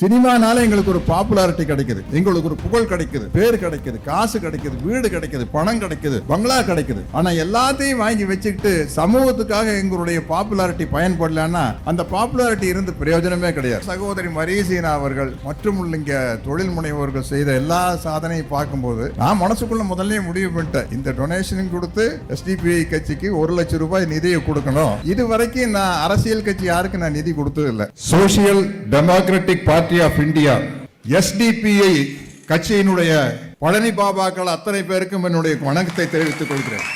சினிமானால எங்களுக்கு ஒரு பாப்புலாரிட்டி கிடைக்குது, எங்களுக்கு ஒரு புகழ் கிடைக்குது, பேர் கிடைக்குது, காசு கிடைக்குது, வீடு கிடைக்குது, பணம் கிடைக்குது, பங்களா கிடைக்குது. ஆனா எல்லாத்தையும் வாங்கி வச்சுக்கிட்டு சமூகத்துக்காக எங்களுடைய பாப்புலாரிட்டி பயன்படலன்னா அந்த பாப்புலாரிட்டி இருந்து பிரயோஜனமே கிடையாது. சகோதரி மரீசீனா அவர்கள் மற்றும் இங்க தொழில் முனைவோர்கள் செய்த எல்லா சாதனையும் பார்க்கும்போது நான் மனசுக்குள்ள முதல்ல முடிவு பண்ணிட்டேன், இந்த டொனேஷன் கொடுத்து SDPI கட்சிக்கு 1 லட்சம் ரூபாய் நிதியை கொடுக்கணும். இது வரைக்கும் நான் அரசியல் கட்சி யாருக்கு நான் நிதி கொடுத்தது இல்லை. Social democratic party of India SDPI கட்சியினுடைய பழனி பாபாக்கள் அத்தனை பேருக்கும் என்னுடைய வணக்கத்தை தெரிவித்துக் கொள்கிறேன்.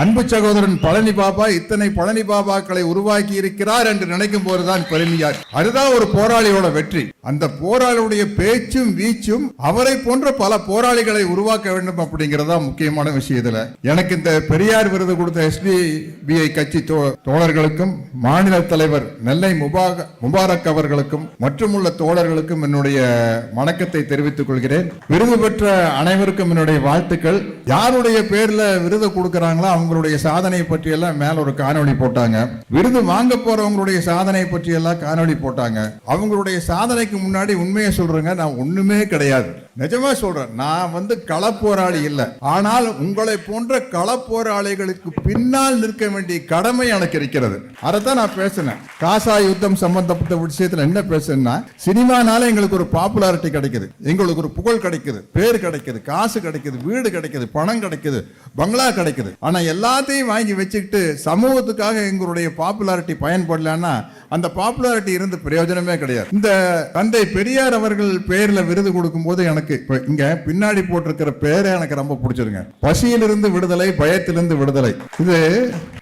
அன்பு சகோதரன் பழனி பாபா இத்தனை பழனி பாபாக்களை உருவாக்கி இருக்கிறார் என்று நினைக்கும் போதுதான் பெருமையார். அதுதான் ஒரு போராளியோட வெற்றி. அந்த போராளியுடைய பேச்சும் வீச்சும் அவரை போன்ற பல போராளிகளை உருவாக்க வேண்டும் அப்படிங்கறதா முக்கியமான விஷயம். இதுல எனக்கு இந்த பெரியார் விருது கொடுத்த SDPI கட்சி தோழர்களுக்கும் மாநில தலைவர் நெல்லை முபாரக் அவர்களுக்கும் மற்றும் உள்ள தோழர்களுக்கும் என்னுடைய வணக்கத்தை தெரிவித்துக் கொள்கிறேன். விருது பெற்ற அனைவருக்கும் என்னுடைய வாழ்த்துக்கள். யாருடைய பேர்ல விருது கொடுக்கிறாங்களோ அவங்களுடைய சாதனை பற்றி எல்லாம் மேல ஒரு காணொளி போட்டாங்க. விருது வாங்க போறவங்களுடைய சாதனை பற்றி எல்லாம் காணொளி போட்டாங்க. அவங்களுடைய சாதனைக்கு முன்னாடி உண்மையை சொல்றேங்க, நான் ஒண்ணுமே கிடையாது. நிஜமா சொல்றேன், நான் களப்போராளி இல்ல. ஆனால் உங்களை போன்ற களப்போராளிகளுக்கு பின்னால் நிற்க வேண்டிய கடமை எனக்கு இருக்கிறது. அதைத்தான் நான் பேசினேன். காசா யுத்தம் சம்பந்தப்பட்ட விஷயத்துல என்ன பேசுனா, சினிமானால எங்களுக்கு ஒரு பாப்புலாரிட்டி கிடைக்குது, எங்களுக்கு ஒரு புகழ் கிடைக்குது, பேர் கிடைக்குது, காசு கிடைக்குது, வீடு கிடைக்குது, பணம் கிடைக்குது, பங்களா கிடைக்குது. ஆனா எல்லாத்தையும் வாங்கி வச்சுக்கிட்டு சமூகத்துக்காக எங்களுடைய பாப்புலாரிட்டி பயன்படலன்னா அந்த பாப்புலாரிட்டி இருந்து பிரயோஜனமே கிடையாது. இந்த தந்தை பெரியார் அவர்கள் பேர்ல விருது கொடுக்கும் போது எனக்கு இங்க பின்னாடி போட்டிருக்கிற பேரை எனக்கு ரொம்ப பிடிச்சிருங்க. பசியிலிருந்து விடுதலை, பயத்திலிருந்து விடுதலை. இது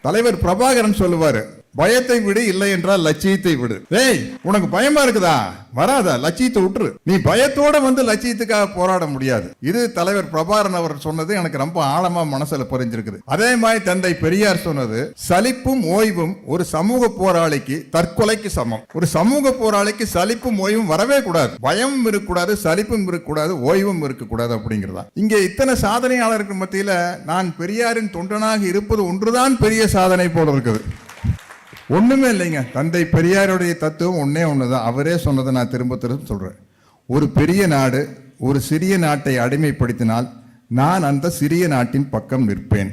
தலைவர் பிரபாகரன் சொல்லுவாரு, பயத்தை விடு, இல்லை என்றால் லட்சியத்தை விடு. ஏய், உனக்கு பயமா இருக்குதா, வராதா, லட்சியத்தை விட்டுரு. நீ பயத்தோட லட்சியத்துக்காக போராட முடியாது. இது தலைவர் பிரபாகரன் அவர் சொன்னது எனக்கு ரொம்ப ஆழமா மனசுல புரிஞ்சிருக்குது. அதே மாதிரி தந்தை பெரியார் சொன்னது, சலிப்பும் ஓய்வும் ஒரு சமூக போராளிக்கு தற்கொலைக்கு சமம். ஒரு சமூக போராளிக்கு சலிப்பும் ஓய்வும் வரவே கூடாது. பயமும் இருக்கக்கூடாது, சலிப்பும் இருக்கக்கூடாது, ஓய்வும் இருக்கக்கூடாது அப்படிங்கிறதா. இங்கே இத்தனை சாதனையாளருக்கு மத்தியில நான் பெரியாரின் தொண்டனாக இருப்பது ஒன்றுதான் பெரிய சாதனை போல இருக்குது. ஒண்ணுமே இல்லைங்க. தந்தை பெரியாருடைய தத்துவம் ஒண்ணுதான். அவரே சொன்னதை நான் திரும்ப திரும்ப சொல்றேன். ஒரு பெரிய நாடு ஒரு சிறிய நாட்டை அடிமைப்படுத்தினால் நான் அந்த சிறிய நாட்டின் பக்கம் நிற்பேன்.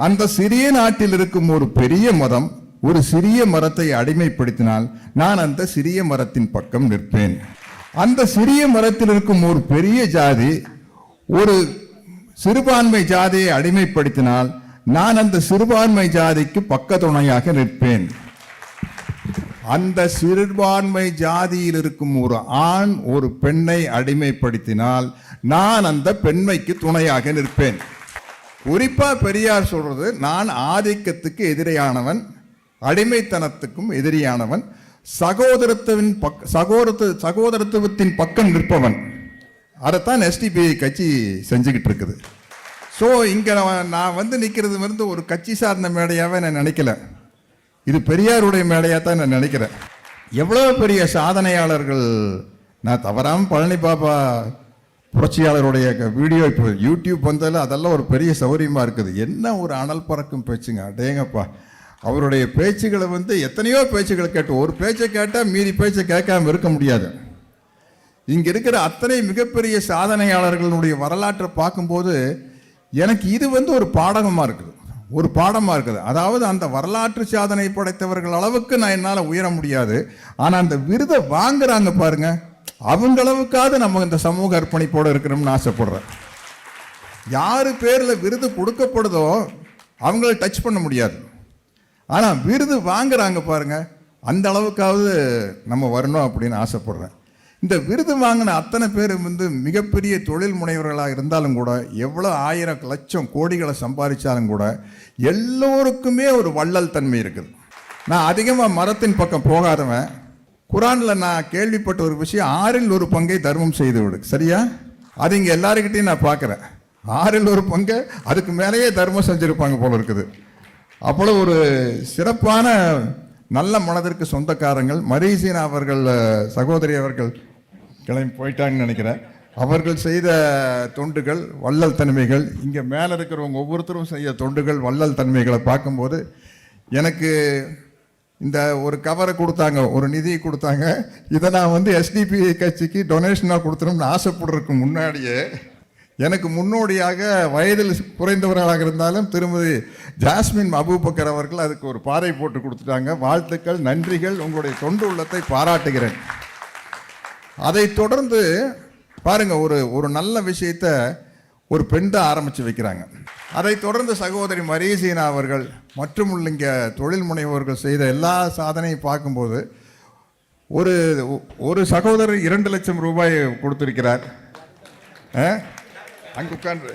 அந்த சிறிய நாட்டில் இருக்கும் ஒரு பெரிய மரம் ஒரு சிறிய மரத்தை அடிமைப்படுத்தினால் நான் அந்த சிறிய மரத்தின் பக்கம் நிற்பேன். அந்த சிறிய மரத்தில் இருக்கும் ஒரு பெரிய ஜாதி ஒரு சிறுபான்மை ஜாதியை அடிமைப்படுத்தினால் நான் அந்த சிறுபான்மை ஜாதிக்கு பக்க துணையாக நிற்பேன். அந்த சிறுபான்மை ஜாதியில் இருக்கும் ஒரு ஆண் ஒரு பெண்ணை அடிமைப்படுத்தினால் நான் அந்த பெண்மைக்கு துணையாக நிற்பேன். குறிப்பா பெரியார் சொல்றது, நான் ஆதிக்கத்துக்கு எதிரியானவன், அடிமைத்தனத்துக்கும் எதிரியானவன், சகோதரத்துவத்தின் பக்கம் நிற்பவன். அதைத்தான் SDPI கட்சி செஞ்சுக்கிட்டு இருக்குது. ஸோ இங்கே நான் நிற்கிறது ஒரு கட்சி சார்ந்த மேடையாகவே நான் நினைக்கல. இது பெரியாருடைய மேடையாக தான் நான் நினைக்கிறேன். எவ்வளோ பெரிய சாதனையாளர்கள். நான் தவறாமல் பழனி பாபா புரட்சியாளருடைய வீடியோ இப்போ யூடியூப் வந்தாலும் அதெல்லாம் ஒரு பெரிய சௌகரியமாக இருக்குது. என்ன ஒரு அனல் பறக்கும் பேச்சுங்க, அடேங்கப்பா. அவருடைய பேச்சுகளை எத்தனையோ பேச்சுகளை கேட்டு ஒரு பேச்சை கேட்டால் மீதி பேச்சை கேட்காம இருக்க முடியாது. இங்கே இருக்கிற அத்தனை மிகப்பெரிய சாதனையாளர்களுடைய வரலாற்றை பார்க்கும்போது எனக்கு இது ஒரு பாடகமாக இருக்குது, ஒரு பாடமாக இருக்குது. அதாவது அந்த வரலாற்று சாதனை படைத்தவர்கள் அளவுக்கு நான் என்னால் உயர முடியாது. ஆனால் அந்த விருதை வாங்குறாங்க பாருங்க, அவங்க அளவுக்காவது நம்ம இந்த சமூக அர்ப்பணிப்போடு இருக்கிறோம்னு ஆசைப்படுறேன். யாரு பேரில் விருது கொடுக்கப்படுதோ அவங்கள டச் பண்ண முடியாது. ஆனால் விருது வாங்குறாங்க பாருங்க, அந்த அளவுக்காவது நம்ம வரணும் அப்படின்னு ஆசைப்படுறேன். இந்த விருது வாங்கின அத்தனை பேர் மிகப்பெரிய தொழில் முனைவர்களாக இருந்தாலும் கூட, எவ்வளோ ஆயிரம் லட்சம் கோடிகளை சம்பாதிச்சாலும் கூட எல்லோருக்குமே ஒரு வள்ளல் தன்மை இருக்குது. நான் அதிகமாக மரத்தின் பக்கம் போகாதவன். குரானில் நான் கேள்விப்பட்ட ஒரு விஷயம், 1/6 பங்கை தர்மம் செய்து விடு. சரியா? அது இங்கே எல்லாருக்கிட்டையும் நான் பார்க்குறேன். 1/6 பங்கை அதுக்கு மேலேயே தர்மம் செஞ்சுருப்பாங்க போல இருக்குது. அவ்வளோ ஒரு சிறப்பான நல்ல மனதிற்கு சொந்தக்காரங்கள். மரீசீனா அவர்கள் சகோதரி அவர்கள் கிளம்பி போயிட்டாங்கன்னு நினைக்கிறேன். அவர்கள் செய்த தொண்டுகள், வள்ளல் தன்மைகள், இங்கே மேலே இருக்கிறவங்க ஒவ்வொருத்தரும் செய்த தொண்டுகள், வள்ளல் தன்மைகளை பார்க்கும்போது எனக்கு இந்த ஒரு கவரை கொடுத்தாங்க, ஒரு நிதியை கொடுத்தாங்க. இதை நான் வந்து எஸ்டிபிஐ கட்சிக்கு டொனேஷனாக கொடுத்துரும்னு ஆசைப்படுறதுக்கு முன்னாடியே எனக்கு முன்னோடியாக வயதில் குறைந்தவர்களாக இருந்தாலும் திருமதி ஜாஸ்மின் அபூபக்கர் அவர்கள் அதுக்கு ஒரு பாறை போட்டு கொடுத்துட்டாங்க. வாழ்த்துக்கள், நன்றிகள், உங்களுடைய தொண்டு உள்ளத்தை பாராட்டுகிறேன். அதை தொடர்ந்து பாருங்க, ஒரு நல்ல விஷயத்த ஒரு பெண் தான் ஆரம்பித்து வைக்கிறாங்க. அதை தொடர்ந்து சகோதரி மரியசீனா அவர்கள் மற்றும் இங்கே தொழில் முனைவோர்கள் செய்த எல்லா சாதனையும் பார்க்கும்போது ஒரு சகோதரர் 2 லட்சம் ரூபாய் கொடுத்திருக்கிறார். அங்கே உட்காந்து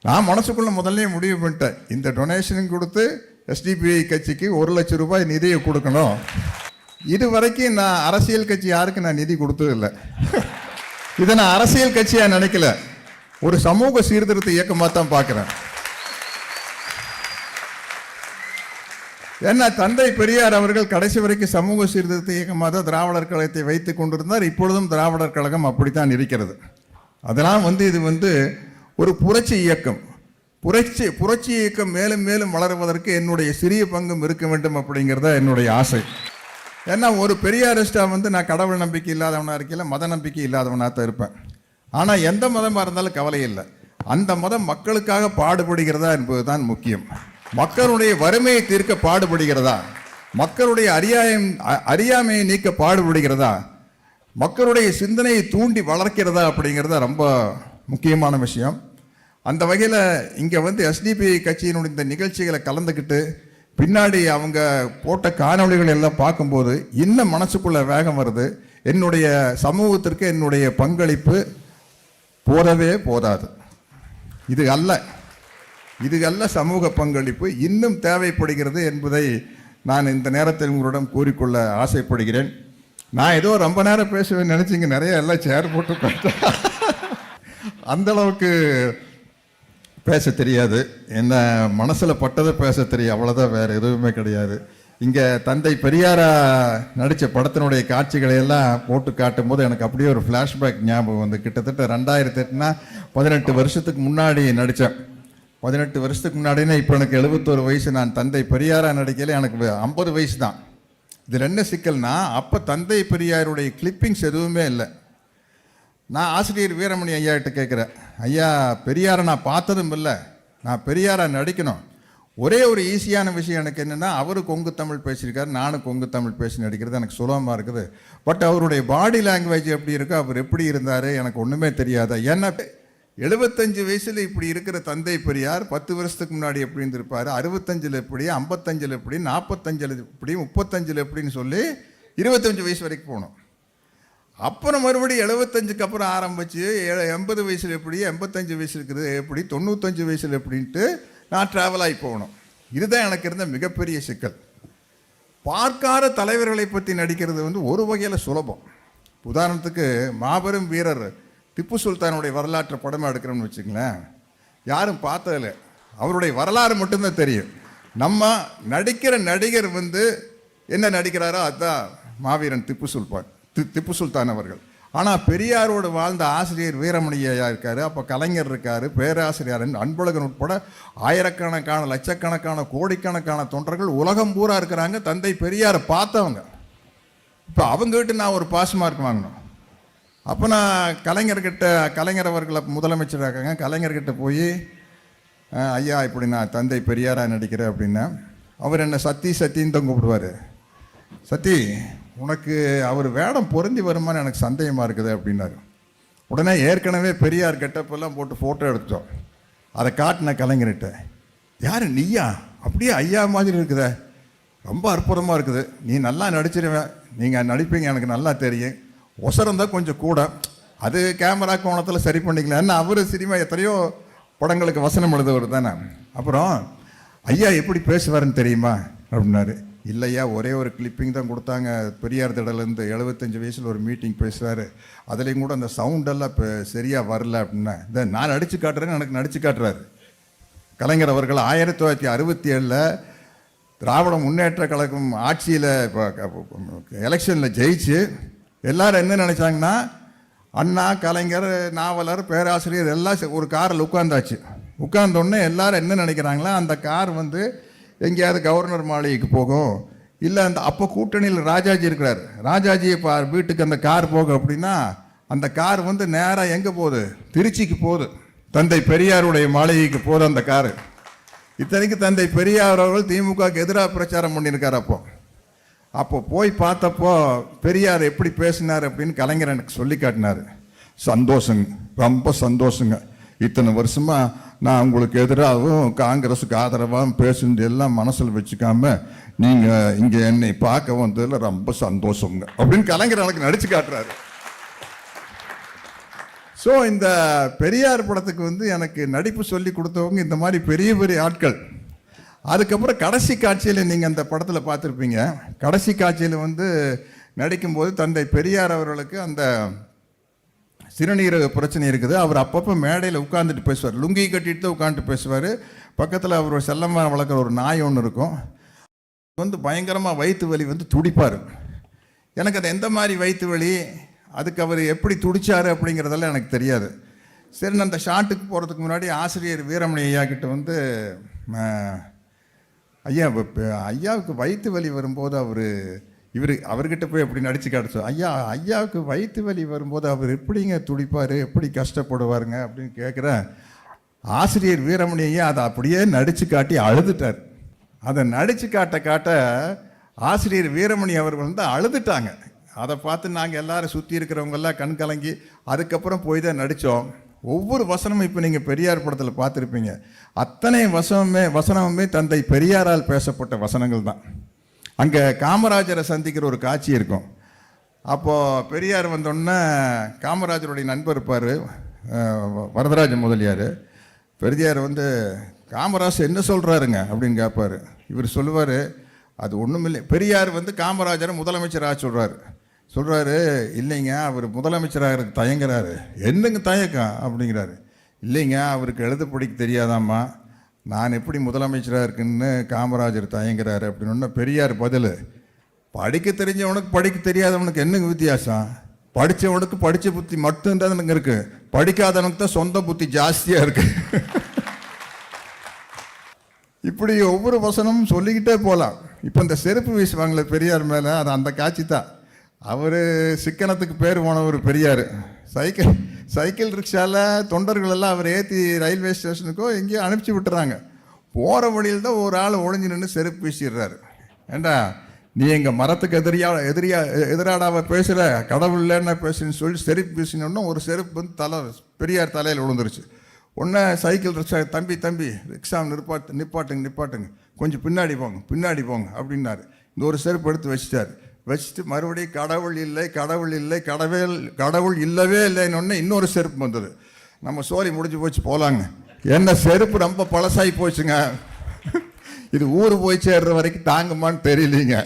நான் மனசுக்குள்ள முதல்ல முடிவு பண்ணிட்டேன், இந்த டொனேஷன் கொடுத்து எஸ்டிபிஐ கட்சிக்கு 1 லட்சம் ரூபாய் நிதியை கொடுக்கணும். இது வரைக்கும் நான் அரசியல் கட்சி யாருக்கு நான் நிதி கொடுத்ததில்லை. இதை நான் அரசியல் கட்சியா நினைக்கல, ஒரு சமூக சீர்திருத்த இயக்கமாக தான் பார்க்கிறேன். ஏன்னா தந்தை பெரியார் அவர்கள் கடைசி வரைக்கும் சமூக சீர்திருத்த இயக்கமாக தான் திராவிடர் கழகத்தை வைத்துக் கொண்டிருந்தார். இப்பொழுதும் திராவிடர் கழகம் அப்படித்தான் இருக்கிறது. அதெல்லாம் இது ஒரு புரட்சி இயக்கம். புரட்சி இயக்கம் மேலும் மேலும் வளருவதற்கு என்னுடைய சிறிய பங்கும் இருக்க வேண்டும் அப்படிங்கிறத என்னுடைய ஆசை. ஏன்னா ஒரு பெரியாரிஸ்டாக நான் கடவுள் நம்பிக்கை இல்லாதவனாக இருக்கல, மத நம்பிக்கை இல்லாதவனாக தான் இருப்பேன். ஆனால் எந்த மதமாக இருந்தாலும் கவலை இல்லை, அந்த மதம் மக்களுக்காக பாடுபடுகிறதா என்பது தான் முக்கியம். மக்களுடைய வறுமையை தீர்க்க பாடுபடுகிறதா, மக்களுடைய அறியாமையை நீக்க பாடுபடுகிறதா, மக்களுடைய சிந்தனையை தூண்டி வளர்க்கிறதா அப்படிங்கிறத ரொம்ப முக்கியமான விஷயம். அந்த வகையில் இங்கே எஸ்டிபிஐ கட்சியினுடைய இந்த நிகழ்ச்சிகளை கலந்துக்கிட்டு பின்னாடி அவங்க போட்ட காணொளிகள் எல்லாம் பார்க்கும்போது இன்னும் மனசுக்குள்ள வேகம் வருது. என்னுடைய சமூகத்திற்கு என்னுடைய பங்களிப்பு போதவே போதாது. இது அல்ல சமூக பங்களிப்பு, இன்னும் தேவைப்படுகிறது என்பதை நான் இந்த நேரத்தில் உங்களிடம் கூறிக்கொள்ள ஆசைப்படுகிறேன். நான் ஏதோ ரொம்ப நேரம் பேசுவேன்னு நினச்சிங்க, நிறைய எல்லாம் சேர் போட்டு அந்த அளவுக்கு பேச தெரியாது. என்ன மனசில் பட்டதை பேச தெரியும், அவ்வளோதான், வேறு எதுவுமே கிடையாது. இங்கே தந்தை பெரியாரா நடித்த படத்தினுடைய காட்சிகளை எல்லாம் போட்டு காட்டும் போது எனக்கு அப்படியே ஒரு ஃப்ளாஷ்பேக் ஞாபகம் வந்து, கிட்டத்தட்ட 2008னா 18 வருஷத்துக்கு முன்னாடி நடித்தேன். 18 வருஷத்துக்கு முன்னாடினா இப்போ எனக்கு 71 வயசு. நான் தந்தை பெரியாரா நடிக்கல, எனக்கு 50 வயசு தான். இதில் என்ன சிக்கல்னா, அப்போ தந்தை பெரியாருடைய கிளிப்பிங்ஸ் எதுவுமே இல்லை. நான் ஆசிரியர் வீரமணி ஐயா கிட்ட கேட்குறேன், ஐயா பெரியாரை நான் பார்த்ததும் இல்லை, நான் பெரியாரை நடிக்கணும். ஒரே ஒரு ஈஸியான விஷயம் எனக்கு என்னென்னா, அவரு கொங்கு தமிழ் பேசியிருக்காரு, நானும் கொங்கு தமிழ் பேசி நடிக்கிறது எனக்கு சுலபமாக இருக்குது. பட் அவருடைய பாடி லாங்குவேஜ் எப்படி இருக்கோ, அவர் எப்படி இருந்தார் எனக்கு ஒன்றுமே தெரியாதா. ஏன்னா 75 வயசில் இப்படி இருக்கிற தந்தை பெரியார் 10 வருஷத்துக்கு முன்னாடி எப்படி இருந்திருப்பார், 65 எப்படி, 55 எப்படி, 45 எப்படி, 35 எப்படின்னு சொல்லி 25 வயசு வரைக்கும் போகணும். அப்புறம் மறுபடியும் 75க்கு அப்புறம் ஆரம்பித்து 80 வயசில் எப்படி, 85 வயசு இருக்குது எப்படி, 95 வயசில் எப்படின்ட்டு நான் ட்ராவல் ஆகி போகணும். இதுதான் எனக்கு இருந்த மிகப்பெரிய சிக்கல். பார்க்காத தலைவர்களை பற்றி நடிக்கிறது ஒரு வகையில் சுலபம். உதாரணத்துக்கு மாபெரும் வீரர் திப்பு சுல்தானுடைய வரலாற்று படமாக எடுக்கிறோம்னு வச்சுங்களேன், யாரும் பார்த்ததில்ல, அவருடைய வரலாறு மட்டும்தான் தெரியும். நம்ம நடிக்கிற நடிகர் என்ன நடிக்கிறாரோ அதுதான் மாவீரன் திப்பு சுல்தான் அவர்கள். ஆனால் பெரியாரோடு வாழ்ந்த ஆசிரியர் வீரமணி ஐயா இருக்கார், அப்போ கலைஞர் இருக்கார், பேராசிரியர் அன்பழகன் உட்பட ஆயிரக்கணக்கான லட்சக்கணக்கான கோடிக்கணக்கான தொண்டர்கள் உலகம் பூரா இருக்கிறாங்க தந்தை பெரியாரை பார்த்தவங்க. இப்போ அவங்ககிட்ட நான் ஒரு பாஸ் மார்க் வாங்கினோம். அப்போ நான் கலைஞர் அவர்களை முதலமைச்சராக இருக்காங்க, கலைஞர்கிட்ட போய் ஐயா இப்படி நான் தந்தை பெரியாராக நடிக்கிறேன் அப்படின்னா, அவர் என்னை சத்தின்னு தான் கூப்பிடுவார். சத்தி, உனக்கு அவர் வேடம் பொருந்தி வருமானு எனக்கு சந்தேகமாக இருக்குது அப்படின்னாரு. உடனே ஏற்கனவே பெரியார் கெட்டப்பெல்லாம் போட்டு ஃபோட்டோ எடுத்தோம், அதை காட்டின கலைஞர்கிட்ட, யார் நீயா, அப்படியே ஐயா மாதிரி இருக்குதே, ரொம்ப அற்புதமாக இருக்குது, நீ நல்லா நடிச்சிருவேன், நீங்கள் நடிப்பீங்க எனக்கு நல்லா தெரியும், ஒசரம் தான் கொஞ்சம் கூட, அது கேமரா கோணத்தில் சரி பண்ணிக்கலாம். ஏன்னா அவர் சினிமா எத்தனையோ படங்களுக்கு வசனம் எழுதுவர் தானே. அப்புறம் ஐயா எப்படி பேசுவாருன்னு தெரியுமா அப்படின்னாரு. இல்லையா, ஒரே ஒரு கிளிப்பிங் தான் கொடுத்தாங்க பெரியார் திடலேருந்து, 75 வயசில் ஒரு மீட்டிங் பேசுவார், அதுலேயும் கூட அந்த சவுண்டெல்லாம் இப்போ சரியாக வரல அப்படின்னா, இந்த நான் நடித்து காட்டுறேன்னு எனக்கு நடித்து காட்டுறாரு. கலைஞர் அவர்கள் 1967 திராவிட முன்னேற்ற கழகம் ஆட்சியில் இப்போ எலெக்ஷனில் ஜெயிச்சு எல்லாரும் என்ன நினச்சாங்கன்னா, அண்ணா, கலைஞர், நாவலர், பேராசிரியர் எல்லாம் ஒரு காரில் உட்காந்தாச்சு. உட்கார்ந்தோடனே எல்லாரும் என்ன நினைக்கிறாங்களா, அந்த கார் எங்கேயாவது கவர்னர் மாளிகைக்கு போகும், இல்லை அந்த அப்போ கூட்டணியில் ராஜாஜி இருக்கிறார், ராஜாஜியை வீட்டுக்கு அந்த கார் போகும் அப்படின்னா அந்த கார் வந்து நேராக எங்கே போகுது, திருச்சிக்கு போகுது, தந்தை பெரியாருடைய மாளிகைக்கு போகுது அந்த காரு. இத்தனைக்கு தந்தை பெரியார் அவர்கள் திமுகவுக்கு எதிராக பிரச்சாரம் பண்ணியிருக்கார். அப்போ போய் பார்த்தப்போ பெரியார் எப்படி பேசினார் அப்படின்னு கலைஞர் எனக்கு சொல்லி காட்டினார். சந்தோஷங்க, ரொம்ப சந்தோஷங்க. இத்தனை வருஷமா நான் உங்களுக்கு எதிராகவும் காங்கிரஸுக்கு ஆதரவாகவும் பேசுனது எல்லாம் மனசில் வச்சுக்காம நீங்கள் இங்கே என்னை பார்க்க வந்ததில் ரொம்ப சந்தோஷங்க அப்படின்னு கலைஞர் எனக்கு நடிச்சு காட்டுறாரு. ஸோ இந்த பெரியார் படத்துக்கு வந்து எனக்கு நடிப்பு சொல்லி கொடுத்தவங்க இந்த மாதிரி பெரிய பெரிய ஆட்கள். அதுக்கப்புறம் கடைசி காட்சியில் நீங்கள் அந்த படத்தில் பார்த்துருப்பீங்க. கடைசி காட்சியில் வந்து நடிக்கும்போது தந்தை பெரியார் அவர்களுக்கு அந்த சிறுநீரக பிரச்சனை இருக்குது. அவர் அப்பப்போ மேடையில் உட்காந்துட்டு பேசுவார், லுங்கி கட்டிட்டு தான் உட்காந்துட்டு பேசுவார். பக்கத்தில் அவர் செல்லமாக வளர்க்குற ஒரு நாய் ஒன்று இருக்கும். வந்து பயங்கரமாக வயிற்று வலி வந்து துடிப்பார். எனக்கு அது எந்த மாதிரி வயிற்று வலி, அதுக்கு அவர் எப்படி துடிச்சார் அப்படிங்கிறதெல்லாம் எனக்கு தெரியாது. சரி, நான் அந்த ஷாட்டுக்கு போகிறதுக்கு முன்னாடி ஆசிரியர் வீரமணி ஐயா கிட்ட வந்து, ஐயாவுக்கு வயிற்று வலி வரும்போது அவர்கிட்ட போய் எப்படி நடிச்சு காட்டுச்சோம், ஐயாவுக்கு வயிற்று வலி வரும்போது அவர் எப்படிங்க துடிப்பார், எப்படி கஷ்டப்படுவாருங்க அப்படின்னு கேட்குறேன். ஆசிரியர் வீரமணி ஐயா அதை அப்படியே நடித்து காட்டி அழுதுட்டார். அதை நடித்து காட்ட ஆசிரியர் வீரமணி அவர்கள் வந்து அழுதுட்டாங்க. அதை பார்த்து நாங்கள் எல்லாரும் சுற்றி இருக்கிறவங்கெல்லாம் கண் கலங்கி அதுக்கப்புறம் போய் தான் நடித்தோம். ஒவ்வொரு வசனமும் இப்போ நீங்கள் பெரியார் படத்தில் பார்த்துருப்பீங்க, அத்தனை வசனமுமே தந்தை பெரியாரால் பேசப்பட்ட வசனங்கள் தான். அங்கே காமராஜரை சந்திக்கிற ஒரு காட்சி இருக்கும். அப்போது பெரியார் வந்தோடனே காமராஜருடைய நண்பர் இருப்பார், வரதராஜ முதலியார். பெரியார் வந்து காமராஜர் என்ன சொல்கிறாருங்க அப்படின்னு கேட்பார். இவர் சொல்லுவார், அது ஒன்றும் இல்லை. பெரியார் வந்து காமராஜரை முதலமைச்சராக சொல்கிறாரு, இல்லைங்க அவர் முதலமைச்சராக தயங்குறாரு. என்னங்க தயக்கம் அப்படிங்கிறாரு. இல்லைங்க அவருக்கு எழுத படிக்க தெரியாதாம்மா, நான் எப்படி முதலமைச்சராக இருக்குன்னு காமராஜர் தயங்குறாரு அப்படின்னு. பெரியார் பதில், படிக்க தெரிஞ்சவனுக்கு படிக்க தெரியாதவனுக்கு என்னங்க வித்தியாசம், படித்தவனுக்கு படித்த புத்தி மட்டும்தான் இருக்குது, படிக்காதவனுக்கு தான் சொந்த புத்தி ஜாஸ்தியாக இருக்கு. இப்படி ஒவ்வொரு வசனமும் சொல்லிக்கிட்டே போகலாம். இப்போ இந்த செருப்பு வீசுவாங்களே பெரியார் மேலே, அது அந்த காட்சி தான். அவர் சிக்கனத்துக்கு பேர் போனவர் பெரியார். சைக்கிள் ரிக்ஷாவில் தொண்டர்கள் எல்லாம் அவர் ஏற்றி ரயில்வே ஸ்டேஷனுக்கோ எங்கேயோ அனுப்பிச்சி விட்டுறாங்க. போகிற வழியில் தான் ஒரு ஆள் ஒளிஞ்சு நின்று செருப்பு வீசிடுறாரு. ஏண்டா நீ எங்கள் மரத்துக்கு எதிராடாவை பேசுகிற, கடவுள் இல்லைன்னா பேசுன்னு சொல்லி செருப்பு வீசினோன்னா ஒரு செருப்பு வந்து பெரியார் தலையில் விழுந்துருச்சு. ஒன்று சைக்கிள் ரிக்ஷா, தம்பி ரிக்ஷா நிப்பாட்டுங்க, கொஞ்சம் பின்னாடி போங்க அப்படின்னாரு. இந்த ஒரு செருப்பு எடுத்து வச்சுட்டு மறுபடியும் கடவுள் இல்லவே இல்லைன்னு இன்னொரு செருப்பு வந்தது. நம்ம சோரி முடிஞ்சு போச்சு போகலாங்க. என்ன செருப்பு ரொம்ப பழசாகி போச்சுங்க, இது ஊர் போய் சேர்ற வரைக்கும் தாங்குமான்னு தெரியலீங்க.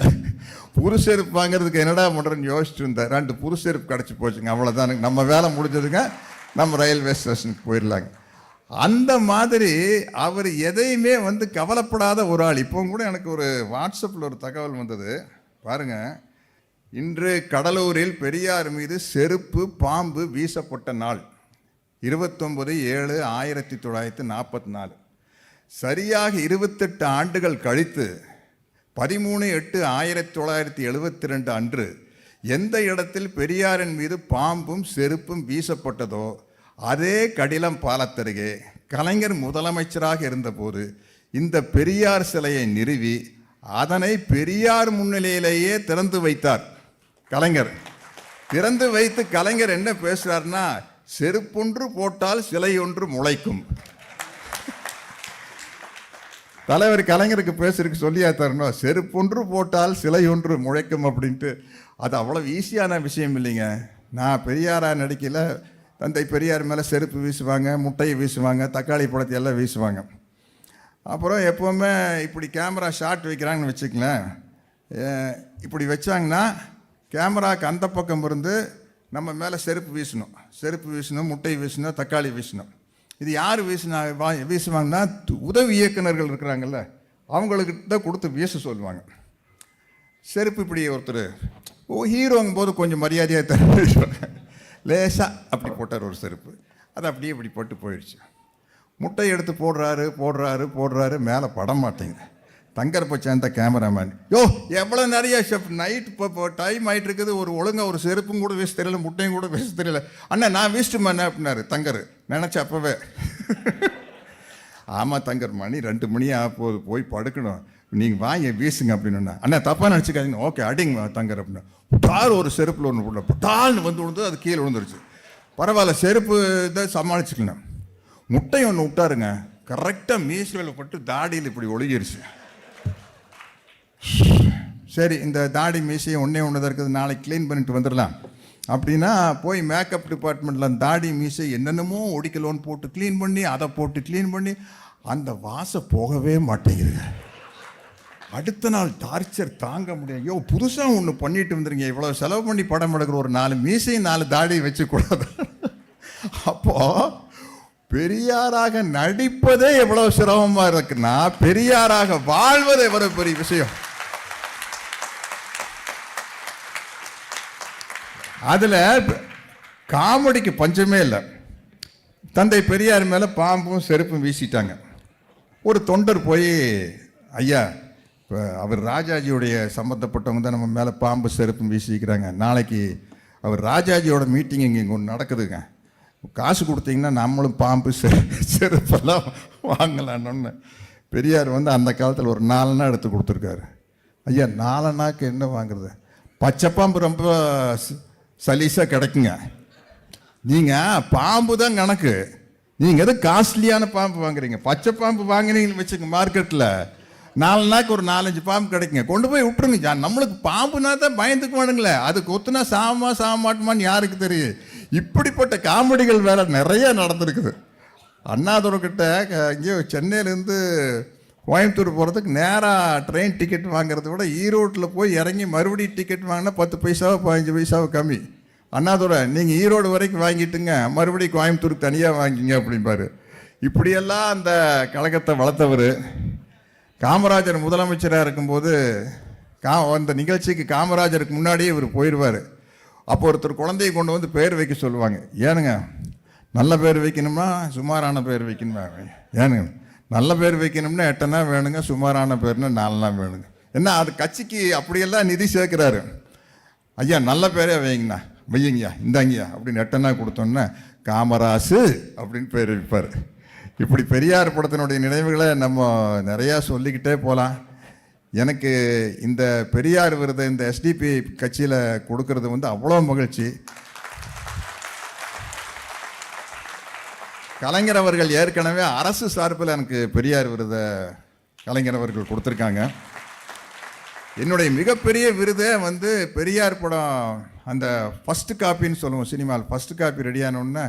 புது செருப்பு வாங்குறதுக்கு என்னடா பண்ணுறேன்னு யோசிச்சுட்டு இருந்தேன். 2 புது செருப்பு கிடச்சி போச்சுங்க. அவ்வளோதானுங்க, நம்ம வேலை முடிஞ்சதுங்க, நம்ம ரயில்வே ஸ்டேஷனுக்கு போயிடலாங்க. அந்த மாதிரி அவர் எதையுமே வந்து கவலைப்படாத ஒரு ஆள். இப்போ கூட எனக்கு ஒரு வாட்ஸ்அப்பில் ஒரு தகவல் வந்தது பாருங்கள். இன்று கடலூரில் பெரியார் மீது செருப்பு பாம்பு வீசப்பட்ட நாள் 29/7/1944. சரியாக 28 ஆண்டுகள் கழித்து 13/8/1972 அன்று எந்த இடத்தில் பெரியாரின் மீது பாம்பும் செருப்பும் வீசப்பட்டதோ அதே கடிலம் பாலத்தருகே கலைஞர் முதலமைச்சராக இருந்தபோது இந்த பெரியார் சிலையை நிறுவி அதனை பெரியார் முன்னிலையிலேயே திறந்து வைத்தார் கலைஞர். திறந்து வைத்து கலைஞர் என்ன பேசுறாருன்னா, செருப்பொன்று போட்டால் சிலை ஒன்று முளைக்கும். தலைவர் கலைஞருக்கு பேசுறதுக்கு சொல்லியா தரணும், செருப்பொன்று போட்டால் சிலை ஒன்று முளைக்கும் அப்படின்ட்டு. அது அவ்வளவு ஈஸியான விஷயம் இல்லைங்க. நான் பெரியாரா நடிக்கல, தந்தை பெரியார் மேலே செருப்பு வீசுவாங்க, முட்டையை வீசுவாங்க, தக்காளி பழத்தை எல்லாம் வீசுவாங்க. அப்புறம் எப்போவுமே இப்படி கேமரா ஷாட் வைக்கிறாங்கன்னு வச்சுக்கலேன், இப்படி வச்சாங்கன்னா கேமராவுக்கு அந்த பக்கம் இருந்து நம்ம மேலே செருப்பு வீசணும், முட்டை வீசணும், தக்காளி வீசணும். இது யார் வீசுவாங்கன்னா உதவி இயக்குநர்கள் இருக்கிறாங்கல்ல, அவங்கக்கிட்ட கொடுத்து வீச சொல்லுவாங்க. செருப்பு இப்படி ஒருத்தர் ஹீரோங்கும் போது கொஞ்சம் மரியாதையாக வீசுவாங்க. லேசாக அப்படி போட்டார் ஒரு செருப்பு, அது அப்படியே இப்படி போட்டு போயிடுச்சு. முட்டை எடுத்து போடுறாரு, மேலே பட மாட்டேங்குது. தங்கரப்பை சேர்ந்த கேமராமேன், யோ எவ்வளோ நிறைய ஷெஃப், நைட் இப்போ டைம் ஆகிட்டு இருக்குது, ஒரு ஒழுங்காக ஒரு செருப்பும் கூட வீச தெரியல, முட்டையும் கூட வீச தெரியல. அண்ணா நான் வீசிட்டுமா என்ன அப்படின்னாரு தங்கர். நினச்ச அப்போவே ஆமாம் தங்கர், மணி 2 மணி ஆக போகுது, போய் படுக்கணும், நீங்கள் வாங்க வீசுங்க அப்படின்னு. அண்ணா தப்பாக நினச்சிக்காதீங்க, ஓகே அடிங்க தங்கர் அப்படின்னா. புட்டால் ஒரு செருப்பில் ஒன்று போட்டேன், புட்டால்னு வந்து விழுந்து அது கீழே விழுந்துருச்சு. பரவாயில்ல, செருப்பு இதை சமாளிச்சுக்கலாம். முட்டை ஒன்று விட்டாருங்க, கரெக்டாக மீசில் பட்டு தாடியில் இப்படி ஒழுகிருச்சு. சரி, இந்த தாடி மீசையை ஒன்றே தான் இருக்குது, நாளைக்கு க்ளீன் பண்ணிட்டு வந்துடலாம் அப்படின்னா போய் மேக்கப் டிபார்ட்மெண்ட்டில் தாடி மீசை என்னென்னமோ ஒடிக்கலோன்னு போட்டு க்ளீன் பண்ணி, அதை போட்டு க்ளீன் பண்ணி, அந்த வாசம் போகவே மாட்டேங்குது. அடுத்த நாள் டார்ச்சர் தாங்க முடியாது. ஐயோ புதுசாக ஒன்று பண்ணிட்டு வந்துருங்க, இவ்வளோ செலவு பண்ணி படம் எடுக்கிற ஒரு 4 மீசையும் 4 தாடி வச்சுக்கூடாது. அப்போது பெரியாராக நடிப்பதே எவ்வளோ சிரமமாக இருக்குன்னா, பெரியாராக வாழ்வது எவ்வளோ பெரிய விஷயம். அதில் காமெடிக்கு பஞ்சமே இல்லை. தந்தை பெரியார் மேலே பாம்பும் செருப்பும் வீசிட்டாங்க. ஒரு தொண்டர் போய், ஐயா இப்போ அவர் ராஜாஜியுடைய சம்மந்தப்பட்டவங்க தான் நம்ம மேலே பாம்பு செருப்பும் வீசிக்கிறாங்க, நாளைக்கு அவர் ராஜாஜியோட மீட்டிங் இங்கே ஒன்று நடக்குதுங்க, காசு கொடுத்தீங்கன்னா நம்மளும் பாம்பு செருப்பெல்லாம் வாங்கலான்னு. பெரியார் வந்து அந்த காலத்தில் ஒரு 4 அணா எடுத்து கொடுத்துருக்காரு. ஐயா 4 அணாக்கு என்ன வாங்குறது, பச்சை பாம்பு ரொம்ப சலீஸாக கிடைக்குங்க, நீங்கள் பாம்பு தான் கணக்கு, நீங்கள் எது காஸ்ட்லியான பாம்பு வாங்குறீங்க, பச்சை பாம்பு வாங்கினீங்கன்னு வச்சுங்க, மார்க்கெட்டில் 4 நாளைக்கு ஒரு 4-5 பாம்பு கிடைக்குங்க, கொண்டு போய் விட்டுருங்க. நம்மளுக்கு பாம்புனா தான் பயந்துக்கு வேணுங்களே, அது கொத்துனா சாமா மாட்டுமான்னு யாருக்கு தெரியும். இப்படிப்பட்ட காமெடிகள் வேற நிறைய நடந்திருக்குது. அண்ணாதுரைக்கிட்ட இங்கேயோ சென்னையிலேருந்து கோயம்புத்தூர் போகிறதுக்கு நேராக ட்ரெயின் டிக்கெட் வாங்குறத விட ஈரோட்டில் போய் இறங்கி மறுபடியும் டிக்கெட் வாங்கினா 10 பைசாவோ 15 பைசாவோ கம்மி. அண்ணாதுரை நீங்கள் ஈரோடு வரைக்கும் வாங்கிட்டுங்க, மறுபடியும் கோயம்புத்தூருக்கு தனியாக வாங்கிங்க அப்படிம்பாரு. இப்படியெல்லாம் அந்த கழகத்தை வளர்த்தவர். காமராஜர் முதலமைச்சராக இருக்கும்போது அந்த நிகழ்ச்சிக்கு காமராஜருக்கு முன்னாடியே இவர் போயிடுவார். அப்போ ஒருத்தர் குழந்தையை கொண்டு வந்து பேர் வைக்க சொல்லுவாங்க. ஏனுங்க நல்ல பேர் வைக்கணுமா சுமாரான பேர் வைக்கணுமா? ஏனுங்க நல்ல பேர் வைக்கணும்னா 8 அணா வேணுங்க, சுமாரான பேர்னா 4 அணா வேணுங்க. என்ன அது கட்சிக்கு அப்படியெல்லாம் நிதி சேர்க்குறாரு. ஐயா நல்ல பேரே வைங்கண்ணா, வையுங்கய்யா இந்தாங்கய்யா அப்படின்னு 8 அணா கொடுத்தோன்னா காமராசு அப்படின்னு பேர் வைப்பார். இப்படி பெரியார் படத்தினுடைய நினைவுகளை நம்ம நிறையா சொல்லிக்கிட்டே போகலாம். எனக்கு இந்த பெரியார் விருதை இந்த எஸ்டிபி கட்சியில் கொடுக்கறது வந்து அவ்வளோ மகிழ்ச்சி. கலைஞர் அவர்கள் ஏற்கனவே அரசு சார்பில் எனக்கு பெரியார் விருதை கலைஞர் அவர்கள் கொடுத்துருக்காங்க. என்னுடைய மிகப்பெரிய விருதை வந்து பெரியார் படம் அந்த ஃபஸ்ட்டு காப்பின்னு சொல்லுவோம், சினிமாவில் ஃபஸ்ட்டு காப்பி ரெடியானோடனே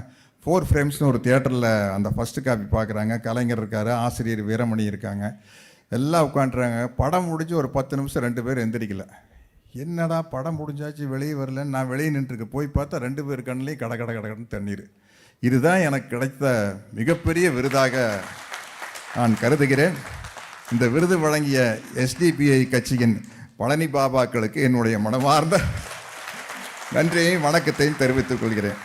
4 ஃப்ரேம்ஸ்னு ஒரு தியேட்டரில் அந்த ஃபஸ்ட்டு காப்பி பார்க்குறாங்க. கலைஞர் இருக்கார், ஆசிரியர் வீரமணி இருக்காங்க, எல்லாம் உட்காண்ட்றாங்க. படம் முடிஞ்சு ஒரு 10 நிமிஷம் 2 பேர் எந்திரிக்கல. என்னடா படம் முடிஞ்சாச்சு வெளியே வரலன்னு நான் வெளியே நின்றுருக்கு. போய் பார்த்தா 2 பேர் கண்ணிலையும் கடன்னு தண்ணீர். இதுதான் எனக்கு கிடைத்த மிகப்பெரிய விருதாக நான் கருதுகிறேன். இந்த விருது வழங்கிய எஸ்டிபிஐ கட்சியின் பழனி பாபாக்களுக்கு என்னுடைய மனமார்ந்த நன்றியையும் வணக்கத்தையும் தெரிவித்துக் கொள்கிறேன்.